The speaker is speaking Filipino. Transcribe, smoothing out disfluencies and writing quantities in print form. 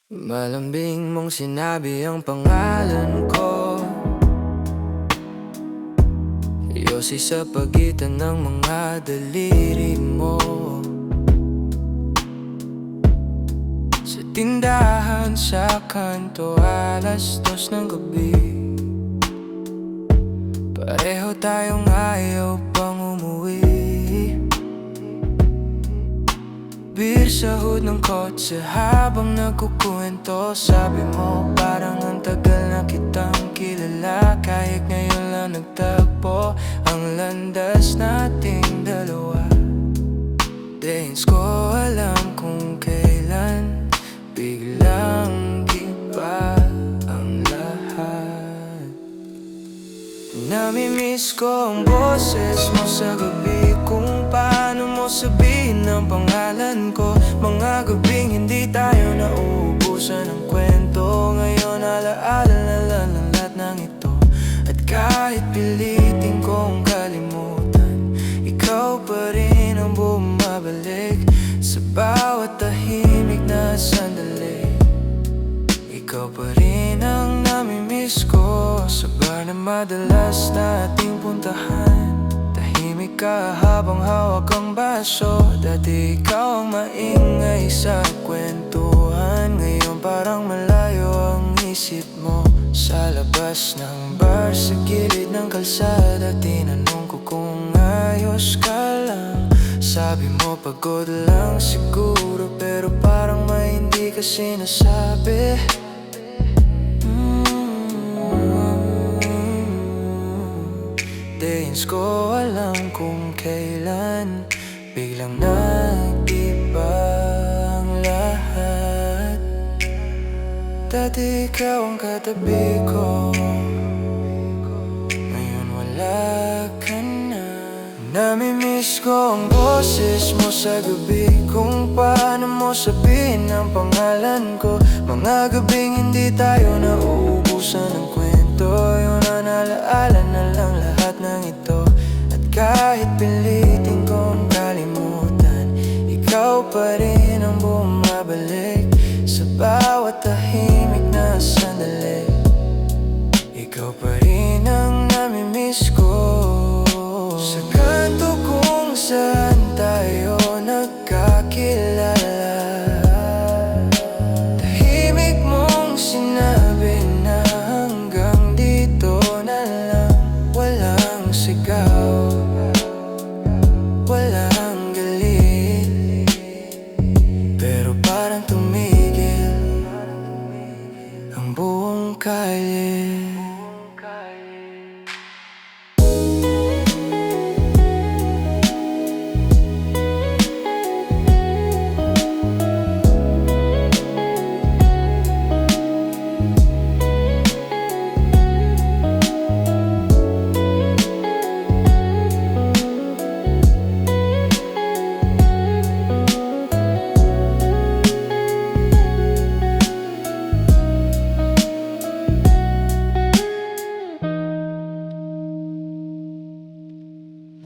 Malambing mong sinabi ang pangalan ko, yosi sa pagitan ng mga daliri mo. Sa tindahan sa kanto, 2:00 ng gabi, pareho tayong ayaw pang umuwi. Beer sa hood ng kotse habang nagkukwento. Sabi mo parang ang tagal na kitang kilala, kahit ngayon lang nagtagpo ang landas nating dalawa. Days ko alam kung kailan biglang iba ang lahat. Namimiss ko ang boses mo sa gabi, kung paano mo sabihin ang pangalan ko. Mga gabing hindi tayo nauubusan ng kwento, ngayon alaala na lang ang lahat ng ito. At kahit pilitin kong kalimutan, ikaw pa rin ang bumabalik sa bawat tahimik na sandali. Ikaw pa rin ang namimiss ko sa bar na madalas nating puntahan. Tahimik ka habang hawak ang baso. Dati ikaw ang maingay sa kwentuhan, ngayon parang malayo ang isip mo. Sa labas ng bar sa gilid ng kalsada, tinanong ko kung ayos ka lang. Sabi mo pagod lang siguro, pero parang may hindi ka sinasabi. Days ko alam kung kailan biglang nag-iba ang lahat. Dati ikaw ang katabi ko, ngayon wala ka na. Namimiss ko ang boses mo sa gabi, kung paano mo sabihin ang pangalan ko. Mga gabing hindi tayo nauubusan ng kwento, yun ang alaala na lang lahat ng ito. At kahit pilitin kong kalimutan, ikaw pa rin ang bumabalik sa bawat tahimik na sandali. Ikaw pa rin ang namimiss ko sa kanto kung saan tayo nagkakilala. Tahimik mong sinabi na hanggang dito na lang. Walang sigaw, walang galit, pero parang tumigil ang buong kalye.